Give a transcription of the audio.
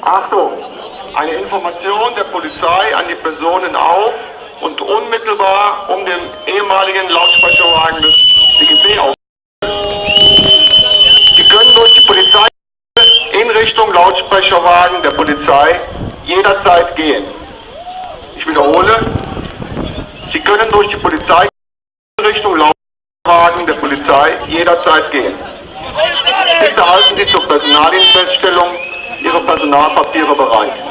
Achtung! Eine Information der Polizei an die Personen auf und unmittelbar um den ehemaligen Lautsprecherwagen des DGB auf. Sie können durch die Polizei in Richtung Lautsprecherwagen der Polizei jederzeit gehen. Ich wiederhole, Sie können durch die Polizei in Richtung Lautsprecherwagen der Polizei jederzeit gehen. Bitte halten Sie zur Personalinfeststellung Ihre Personalpapiere bereit.